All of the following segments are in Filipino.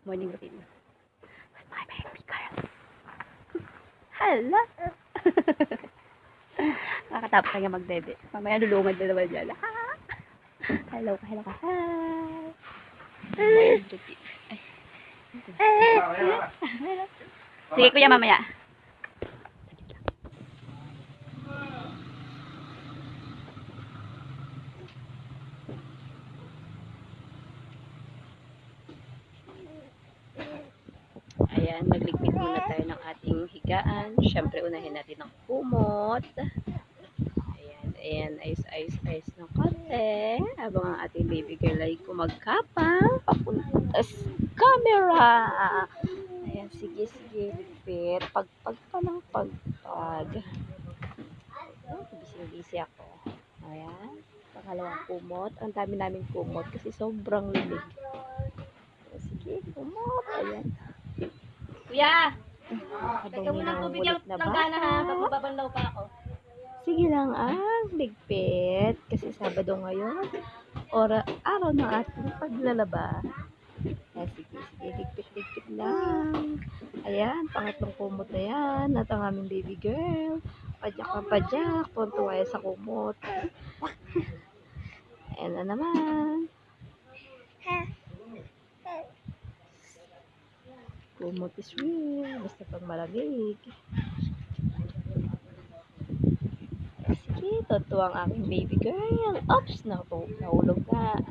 Morning routine. With my baby girl. Hala! Nakakatapos na nga mag-bebe. Mamaya lulungan na naman dyan. Hello ka, hello ka. Hi! Morning routine. Sige kuya, mamaya. Ayan, magligpit muna tayo ng ating higaan. Siyempre, unahin natin ang kumot. Ayan, ayan, ayos ng konti. Habang ang ating baby girl ay kumagkapang papunta sa camera. Ayan, sige, ligpit. Pagpag pa ng pagpag. Busy ako. Ayan, pangalawang kumot. Ang dami namin kumot kasi sobrang lamig. Sige, kumot. Ayan. Kuya! Lagyan mo ng tubig yung langgana ha. Babanlaw pa ako. Sige lang ligpit. Kasi Sabado ngayon. Araw ng ating paglalaba. Sige. Ligpit lang. Ayan, pangatlong kumot na yan. At ang aming baby girl. Padyak. Tuntua sa kumot. Ayan na naman. Kumot is real. Basta pag malamig. Sige, totoo ang aking baby girl. Oops, nahulog na.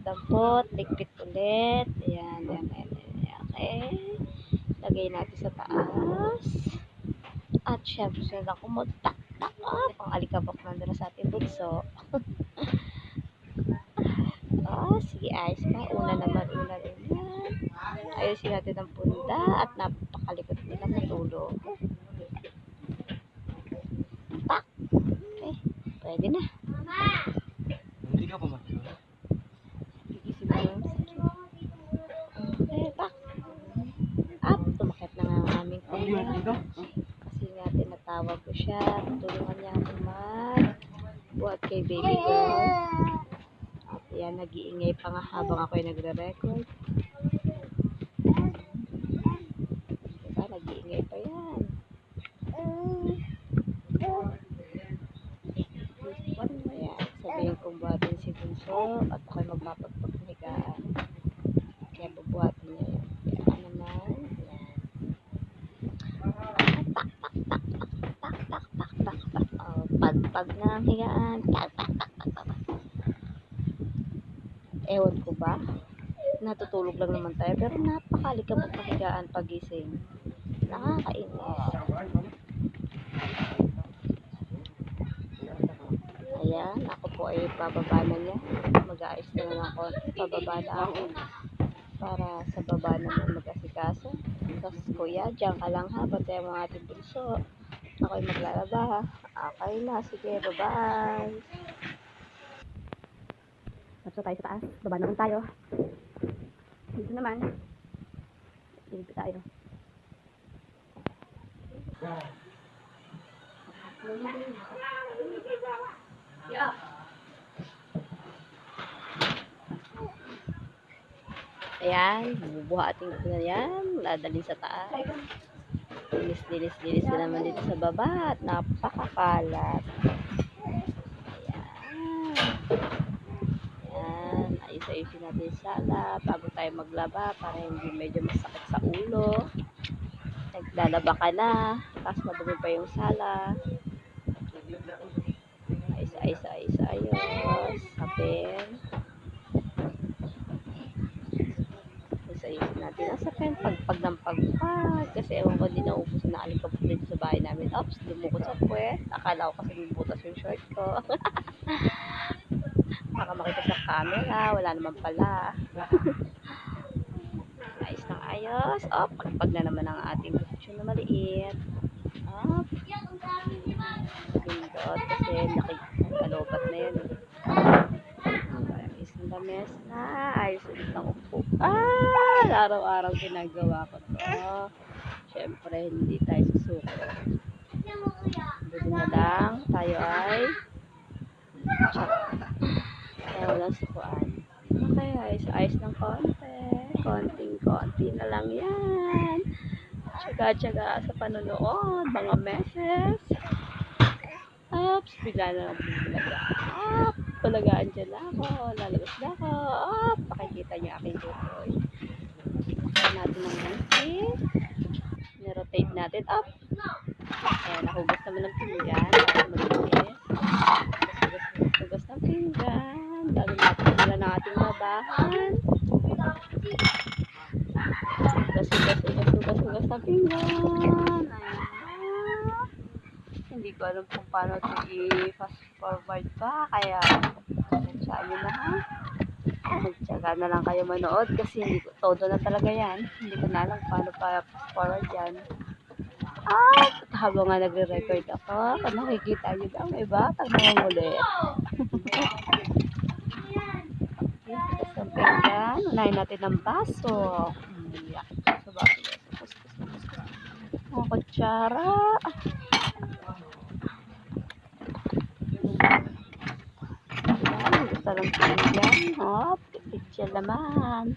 Dampot. Ligpit ulit. Ayan. Okay. Lagay natin sa taas. At syempre sila kumot. Tak. Pang alikabok nandun sa ating bunso. Sige, ayos pa. Una naman. Ayusin natin ang punda at napakalikot nila matulog. Tak! Okay, pwede na. Hindi ka pa matulog. Gigising mo yung okay, tak! Up! Tumakit na nga ang aming punda. Kasi nga tinatawag ko siya. Tutulungan niya ako buhat kay baby girl. At yan, nag-iingay pa nga habang ako ay nagre-record. Nag-iingay pa yan. Ayan, sabihin kong buhatin si Bunso at ako'y magpapagpag ng higaan. Kaya bubuhatin niya yan. Kaya naman, ayan. Tak. Pagpag ng higaan. Tak. Ewan ko ba? Natutulog lang naman tayo pero napakalikabot ng higaan pagising. Nakakainis. Ayan, ako po ay bababa na niya. Mag-aayos na lang ako. Pababa na ako. Para sa baba naman mag-asikaso. Tapos kuya, dyan ka lang ha. Bantayan mo ang ating bunso. Ako'y maglalaba ha. Okay na. Sige, bye-bye. Tapos tayo sa taas. Baba naman tayo. Dito naman. Dito tayo. Yeah. Ayan, bubuhatin ko na yan. Ladalhin sa taas. Dilis na naman dito sa baba. At napakakalat. Ayan. Ayos-ayusin natin yung sala bago tayo maglaba para hindi medyo masakit sa ulo. Naglalaba ka na. Tapos madumi pa yung sala. Ayos. Sapin. Ayusin natin ang sapin. Pagpag ng pagpag. Kasi ewan ko, hindi naubos na alikabok dito sa bahay namin. Oops, lumukot sa puwet. Akala ko kasi bubutas yung short ko. Baka makita sa camera. Wala naman pala. Ayos. Pagpag na naman ang ating busyo na maliit. Pindot. Kasi nakikalobat na yun. Isang lames na. Ayos ulit ng upo. Araw-araw ginagawa ko to. Siyempre, hindi tayo susuko. Buti na lang. Tayo ay kaya walang sukuan. Okay, Ayos-ayos ng konti. Konting-konti na lang yan. Tsaga-tsaga sa panonood. Mga meses. Oops, bigla na lang bumulaga. Bulagaan dyan na ako. Lalabas na ako. Pakikita niyo aking tutoy. Pakita natin ng monkey. Nirotate natin. Ayan, nahugas naman ng pinggan. Para malinis. Hugas ng pinggan. Bago natin wala ng ating labahan. Hugas ng pinggan. Ayan. Hindi ko alam kung paano ito i-fast forward pa. Kaya, saan nyo na ha. Magtsaga na lang kayo manood kasi hindi ko, todo na talaga yan. Hindi ko na alam paano pa fast forward yan. Habang nga nagre-record ako, kung nakikita nyo daw, may batang nangungulit. Tapos ang pinggan, unahin natin ng baso. Sa baso. Mga kutsara. Gusto lang pinggan. Pichel naman.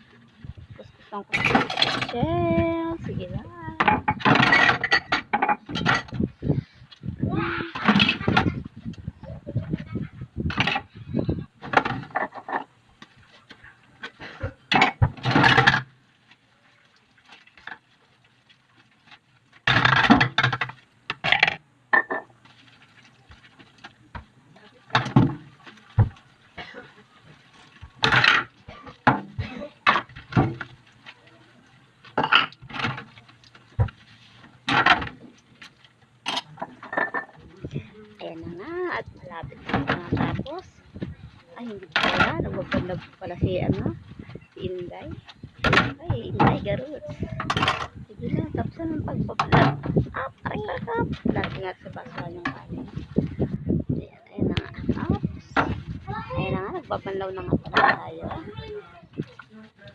Kuskusang pichel. Sige lang. Ayan na nga, at malapit na matapos. Ay, hindi pala. Nagpapalab pala si Inday. Ay, Inday, garot. Sige lang, tapos na ng pagpapalag. Lagi nga sa basahan yung kanin. Ayan na nga. Ayan na nga, nagpapanlaw na nga pala tayo.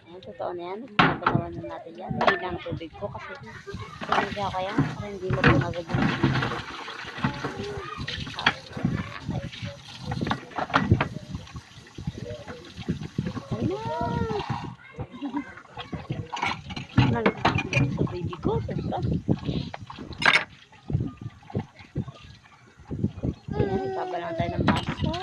Ayan, totoo na yan. Nagpapalawan na natin yan. Hindi lang tubig ko kasi hindi ako yan. Para hindi mo punagad yung sa baby ko, sobra. Ayan, ipapalang tayo ng baso.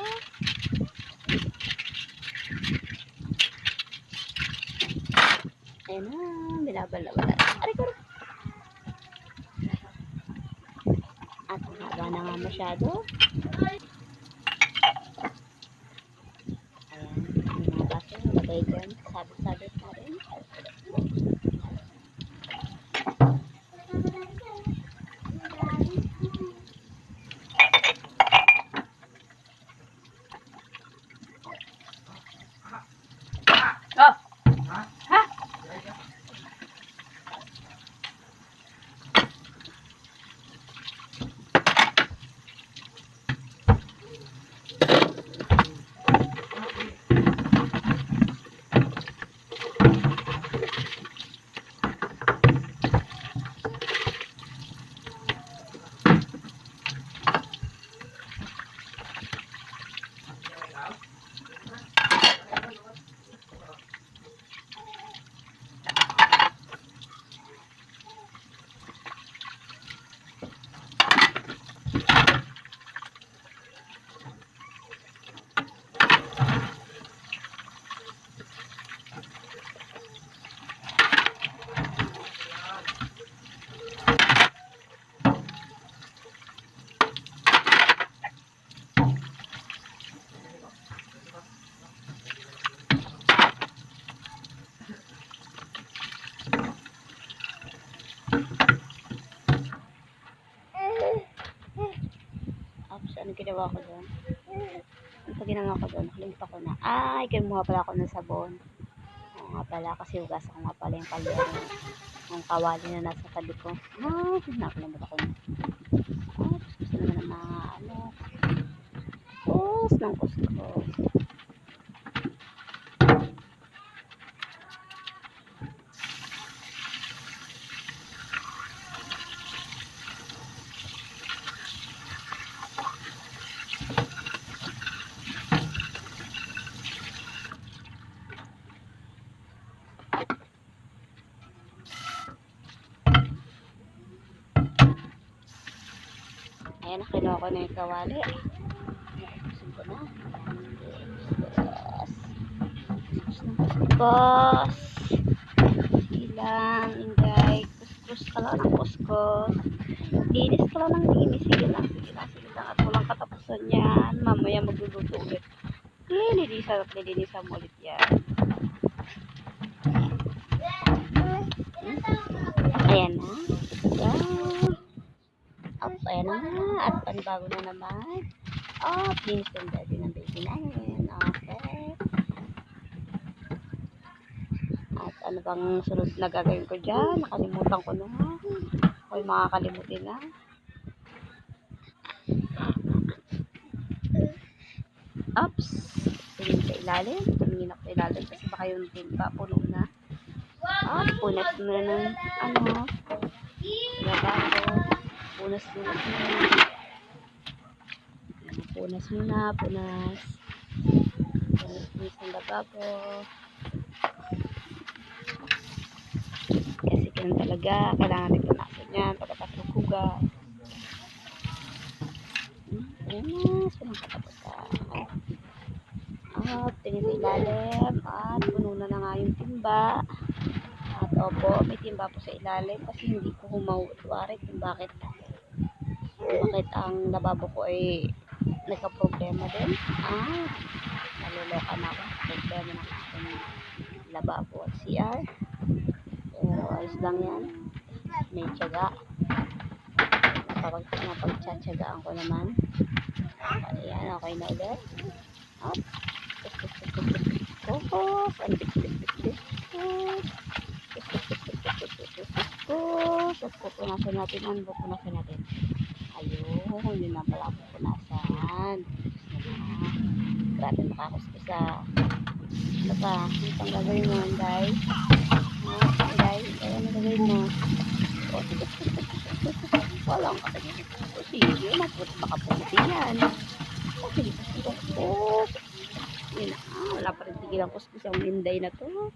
Ayan na, binabala-bala. Aray ko. At haba na nga masyado. Ayan, yung mga baso, lagay dyan. Sabit-sabit na rin. Ano ginawa ko doon? Ano ginawa ko doon? Nakalimutan ko na. Ay, kinuha pala ako ng sabon. Oo nga pala, kasi hugas ako nga pala yung kaldero. Yung kawali na nasa tabi ko. Nakalimutan ko na. Gusto naman ng mga ng kuskus. Ayan, kinuha ko na yung kawali. Kuskusin ko na. Kuskus ng kuskus. Silang, inday. Kuskus ka lang ng kuskus. Linis ka lang ng linis. Sige lang. At walang katapusan yan. Mamaya magluluto ulit. Lilinisan mo ulit yan. Ayan na. Ayan. Ayan na. At panibago na naman. Linis yung daddy ng baby namin. Okay. At ano bang sunod na gagawin ko dyan? Nakalimutan ko na. Ako'y makakalimutin na. Oops. Tingin sa ilalim. Tumingin ako sa ilalim kasi baka yung timba puno na. Punas mo na ng lababo. Punas mo ng lababo. Kasi ganun talaga. Kailangan natin punasan yan. Pagkatapos maghugas. Ayan na. Silang katapusan. Tingin sa ilalim. At puno na nga yung timba. At opo, may timba po sa ilalim kasi hindi ko humawari kung bakit ang lababo ko ay nagka-problema din. Naluloka na ako. Problema na aking lababo at CR. Pero ayos lang yan. May tiyaga. Napagtsatsagaan ko naman. Ayan, okay na ulit. Focus. Ang dik-dik-dik-dik. Pupunasan natin. Ayun, yun na pala pupunasan. Grabe makakuskusa. Ano pa? Ano pang gagawin mo, Anday? Anday, ano gagawin mo? Sige. Walang katingin. Sige, baka pumuti yan. Sige, kuskus. Yun na, wala pa rin tigil ang kuskus yung Inday na to.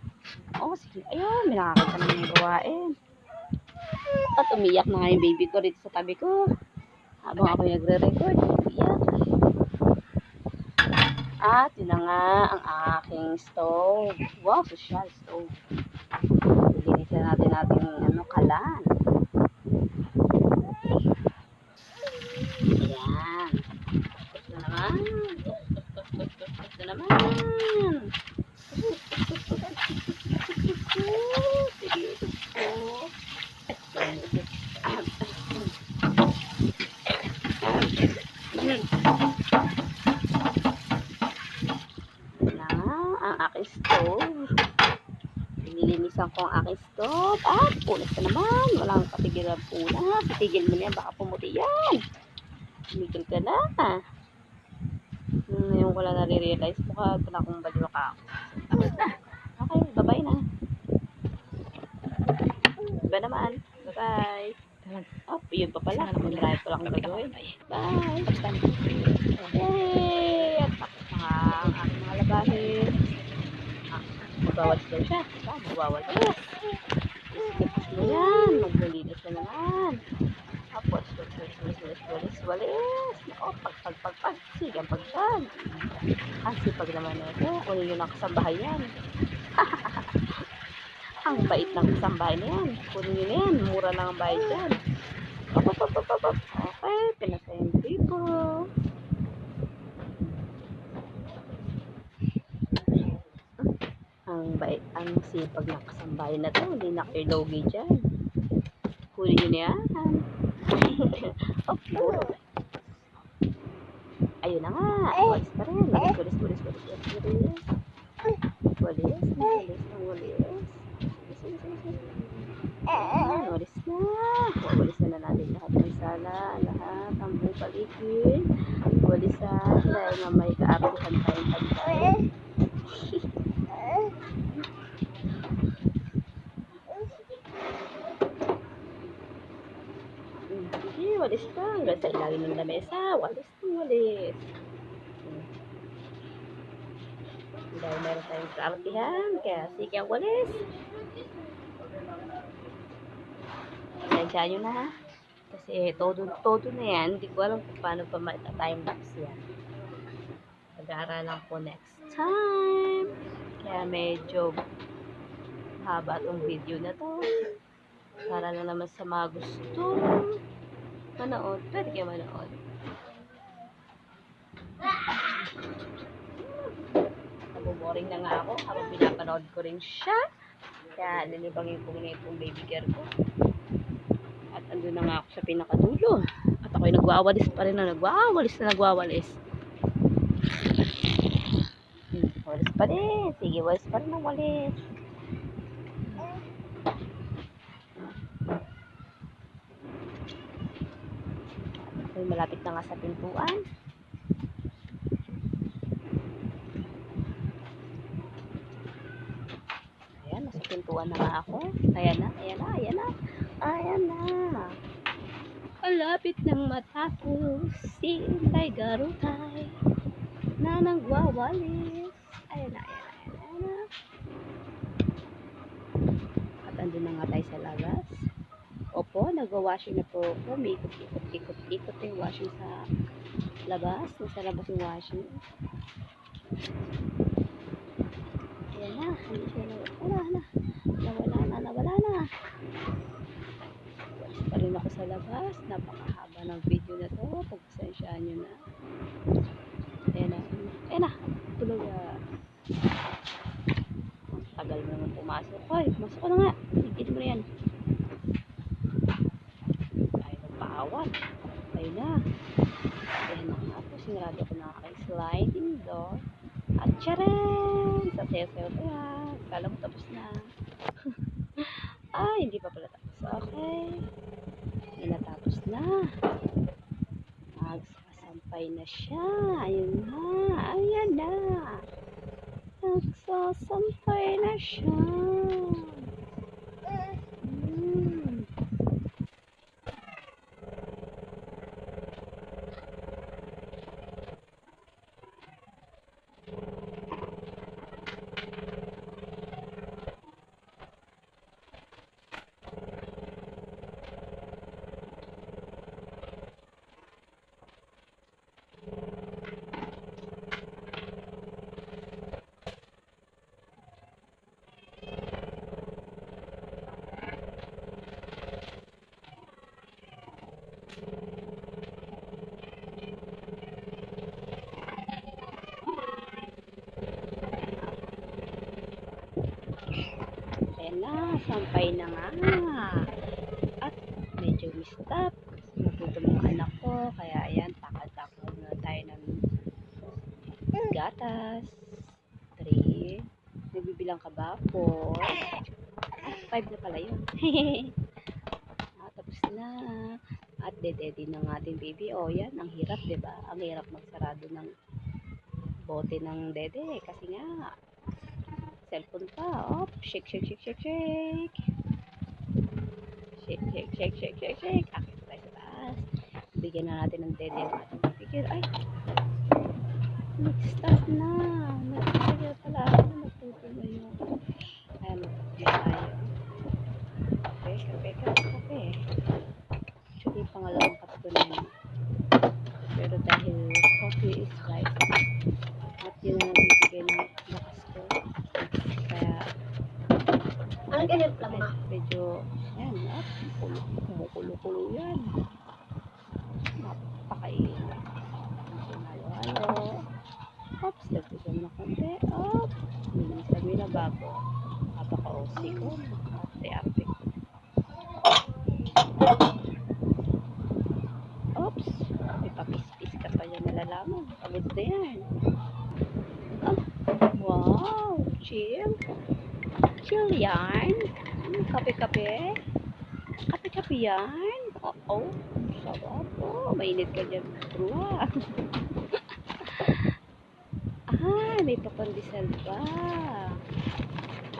Sige. Ayun, may nakakita naman yung gawain. At umiyak na nga yung baby ko rito sa tabi ko. Habang ako nagre-record, umiyak. At yun na nga ang aking stove. Wow, social stove. Lilinisan natin kalan. Ayan. Kuskus na naman. Kuskus na naman. Sige, kuskus. Ang aking stove. Nilinisan ko ang aking stove. Punas na naman. Walang kapigilan punas. Tigil mo na yan. Baka pumuti yan. Tumigil ka na. Ngayon ko lang nare-realize. Mukha pa na akong baliwa ka. Okay, bye-bye na. Bye naman. Bye-bye. Yun pa pala. Marami pa lang gagawin. Bye. Yay! At tapos na ang aking mga labahin. Magwawalis daw siya. Magwawalis. Tapos mo yan. Maglilinis na naman. Tapos, walis. Pag. Sige, ang pagpag. Ang sipag naman ito. Kunin yun ang kasambahay yan. Ang bait ng kasambahay na yan. Kunin yun yan. Mura lang ang bayad yan. Okay, pinasayin dito. Ang sipag ng kasambahay na to. Hindi na kayo logi dyan. Kunin yun yan. Ayun na nga. Walis pa rin. Walis. Walis na. Walisan na natin lahat ng sala. Lahat. Ang buong paligid. Walisan. Dahil nga may kaartihan tayong pagkain. Sige, walis ka. Hanggang sa ilalim ng lamesa. Walis. Dahil meron tayong kaartihan. Kaya sige ang walis. Kaya nyo na ha. Kasi todo na yan. Hindi ko alam kung paano pa time-lapse yan. Pag-aaralan ko next time. Kaya medyo haba tong video na to. Para lang naman sa mga gusto manood. Pwede kayo manood. Nabuboring na nga ako habang pinapanood ko rin siya. Kaya nilibangin ko muna itong baby girl ko. At andun na nga ako sa pinakadulo. At ako'y nagwawalis pa rin na nagwawalis. Walis pa rin. Sige, walis pa rin ng walis. Ako'y malapit na nga sa pintuan. Ayan, nasa pintuan na nga ako. Ayan na. Malapit nang matapos si Inday Garutay na nagwawalis. Ayan na. At andun na nga tayo sa labas. Opo, nagwa-washing na po ako. May ikot-ikot yung washing sa labas. Nasa labas yung washing. Ayan na. Nawala na. Walis pa rin ako sa labas. Napakahaba ng video na to. Pagpasensyaan nyo na. Ayan na. Tulog na. Tagal mo naman pumasok. Hoy, pumasok ko na nga. Higit mo na yan. Ay, nagpaawat. Ayun na. Ayan na nga po. Sinarado ko na aking sliding door. At tcharan! Sa sayo-sayo ko yan. Kala mo tapos na. Ay, hindi pa pala tapos. Okay. Hindi natapos na. Nagsasampay na siya. Ayun na. Nagsasampay na siya. Sampay na nga. At medyo mistap. Nagutom ang anak ko. Kaya ayan, takad-takad na tayo ng gatas. 3. Nagbibilang ka ba? 4. 5 na pala yun. Tapos na. At dededi ng ating baby. O yan, ang hirap, diba? Ang hirap magsarado ng bote ng dede. Kasi nga, cellphone pa. Oh, shake. Shake. Akit tayo sa taas. Bigyan na natin ng dede yung ating pipigil. Ay! Nag-stop na. Nag-stop pala. Nagtuto na yun. Ayan, magpapagay tayo. Kape. Actually, pangalawang kape ko na yun. Pero dahil coffee is life. At yun na nagbibigay ng lakas ko. Kaya Ano ganyan lang ma? medyo ayan, kumukulo-kulo yan. Napakainit. Halo-halo. Oops, lagyan mo na konti. Oops, minsan na bago. Napaka-OC ko. Ate-ate ko. Oops, may papis-pis ka pa yan nalalaman. Pagod na yan. Wow, chill yan. Kape-kape yan. Oo, sarap po. Mainit ka dyan, bro. May papandisal pa.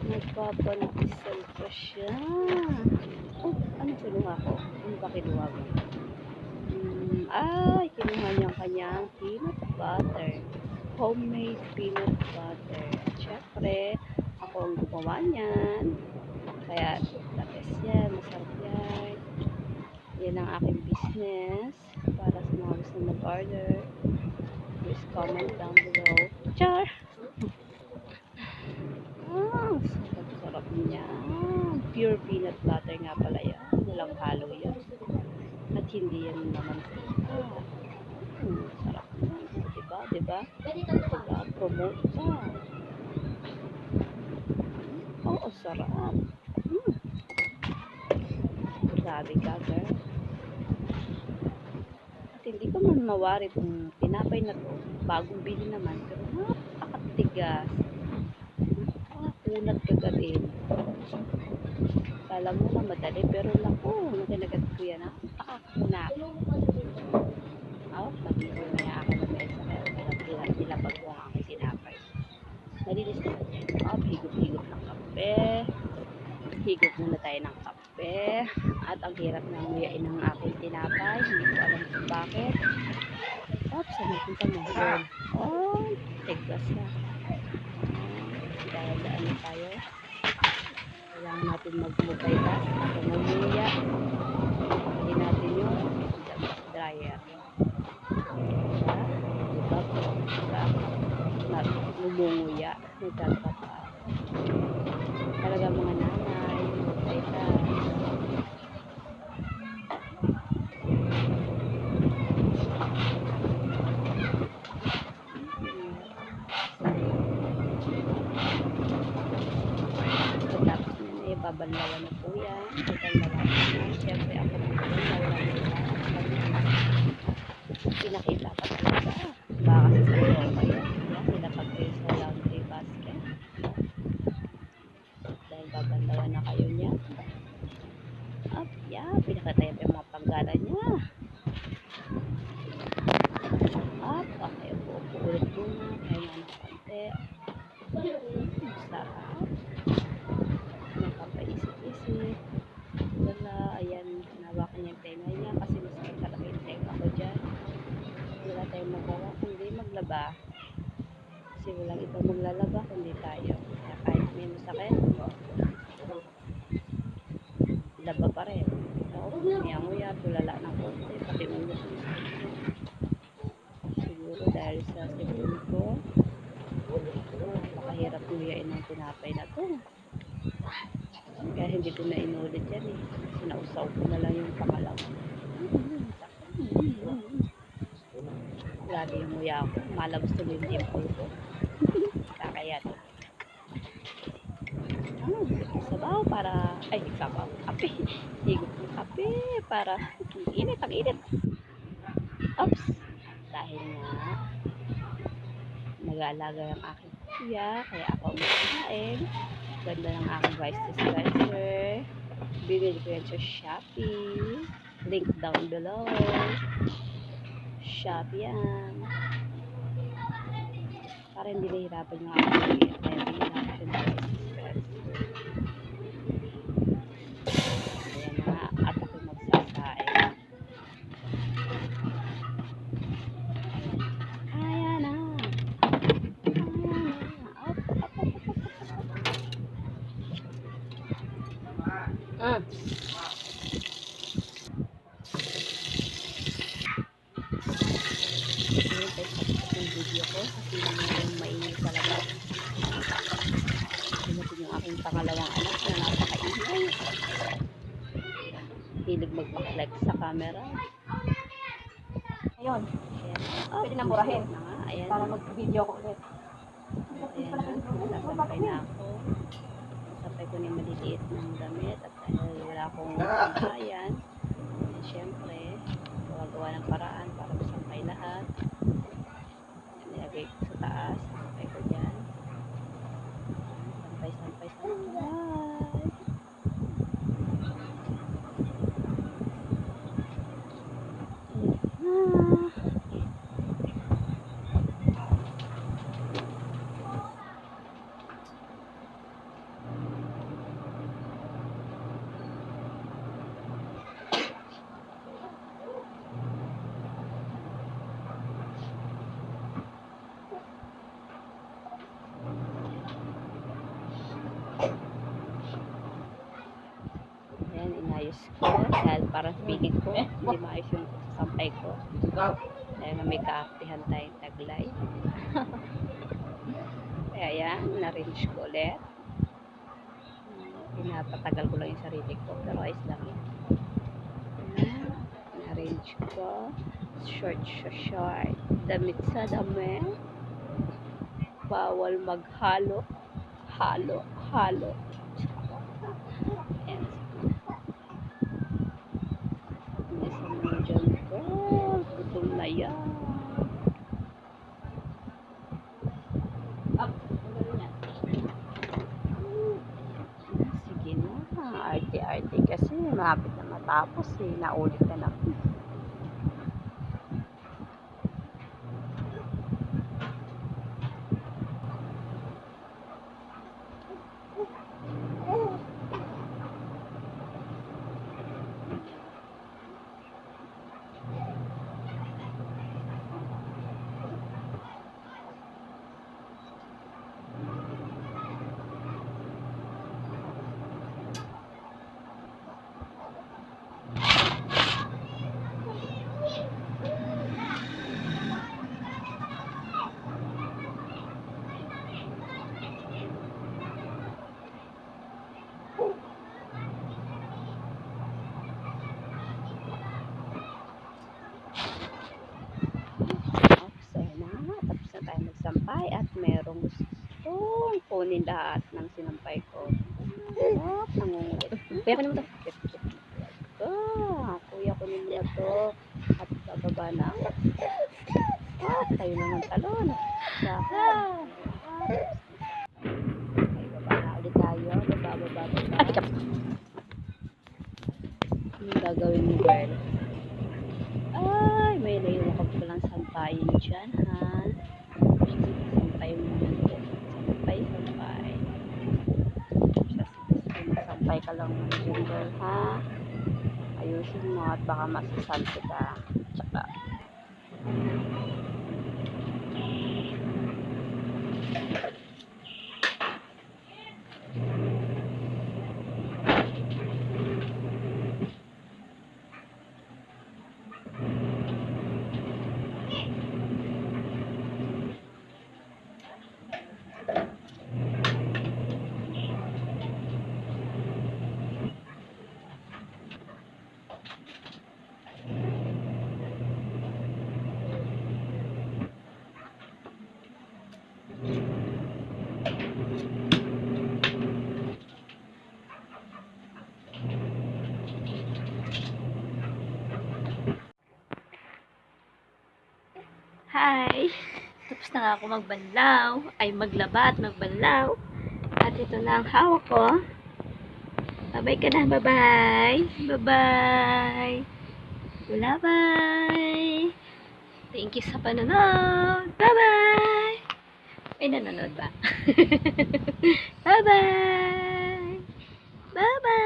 Nagpapandisal pa siya. Ano kinuha ko? Ano ba kinuha ko? Kinuha niya ang kanyang peanut butter. Homemade peanut butter. At syempre, ako ang gumawa niyan. Kaya, the best yan. Masarap yan. Yan ang aking business. Para sa mga gusto mag-order, please comment down below. Char! Sarap niya. Pure peanut butter nga pala yan. Walang halo yan. At hindi yan naman sarap na. Diba? Diba? Diba? Promote ka. Oo, sarap. Grabe ka, girl. At hindi ko man mawari itong tinapay na to. Bagong bili naman. Pero napakatigas. Napakakunat kagatin. Kala mo na madali. Pero naku, naganagat ko yan. Napakakunat. Mag-iwan na yung akin na mesa. Kaya nilapag ko ang aking tinapay. Nalinis na yan. Higop-higop ng kape. Higop muna tayo ng kape. At ang hirap na nguyain ng aking tinapay. Hindi ko alam kung bakit. Saan napunta mo? Tigas na. Dahil ano tayo. Kailangan natin mag-multitask. Nguya. Hindi natin yung dryer. Lumunguya. Nagkakapa. Talaga mga nanay. Multitask. Babanlawan na po yan. Babanlawan na. Siyempre ako babanlawan na. Pinakita pa talaga. Baka kasi sa loob yan. Nilapag kayo sa laundry basket. Dahil babanlawan na kayo niya. Pinakita yung mga panggalan niya. Okay po. Ulit muna. Kaya nga ng konti. Sarap. Nakapaisip-isip. Wala, ayan, nawakan niya yung tenga niya kasi mas magkalaki yung tenga ko dyan. Wala tayong magawa kundi maglaba. Kasi walang ibang maglalaba kundi tayo. Kaya kahit may masakit, laba pa rin. Nguya-nguya, tulala ng konti, pati ulo ko. Siguro dahil sa sipon ko, napakahirap nguyain ng tinapay na to. Kaya hindi ko na inulit yan eh. Sinausaw ko na lang yung pangalawa. Grabe yung nguya ko. Malabas tuloy yung dimple ko. Kakaya to. Sabaw para, sabaw. Kape. Higop ng kape para init, ang init. Oops. Dahil nga nag-aalaga yung aking kuya, kaya ako magkain. Ganda ng aking rice dispenser. Bibili ko yan sa Shopee. Link down below. Shopee yan. Para hindi nahihirapan yung aking kuya. Kaya bibili ako siya ng rice dispenser. Ayan na. At ako magsasain. Ayan na. Yung video ko kasi yung mainit talaga. Pinutin yung aking pangalawang anak na napakaingay. Hilig mag-flex sa camera. Ayun. Pwede nang burahin. Ayan. Para mag-video ko ulit. Ayan na. Sasampay na ako. Sasampay ko na yung maliliit ng damit. At dahil wala akong sampayan, syempre, gagawa ng paraan para masampay lahat. Nilagay ko sa taas. Sampay ko dyan. Sampay. ayos ko. Dahil parang feeling ko, hindi maayos yung sasampay ko. Dahil nga may kaartihan tayong taglay. Kaya yan, na-range ko ulit. Pinapatagal ko lang yung sarili ko, pero ayos lang yan. Ayan, na-range ko. Short sa short. Damit sa damit. Bawal maghalo. Halo. Ayan. Nasa mga dyan ko. Gutom na yan. Sige na. Arte-arte kasi. Malapit na matapos eh. Naulit na lang. Sampay at merong gustong kunin lahat ng sinampay ko. At nangungulit. Kuya, kunin mo to. Kuya, kunin mo to. At bababa na ako. At tayo naman talon. Ay, baba na ulit tayo. Baba. Anong gagawin mo, girl? Ay, may naiwan ka palang sampayin dyan, ha? Sampay ka lang ng girl, ha? Ayusin mo at baka masasanti ka. Tsaka hi! Tapos na nga ako magbanlaw. Ay, maglaba at magbanlaw. At ito na ang hawak ko. Bye-bye ka na. Bye-bye. Bye-bye. Bye-bye. Thank you sa panonood. Bye-bye. May nanonood ba? Bye-bye. Bye-bye.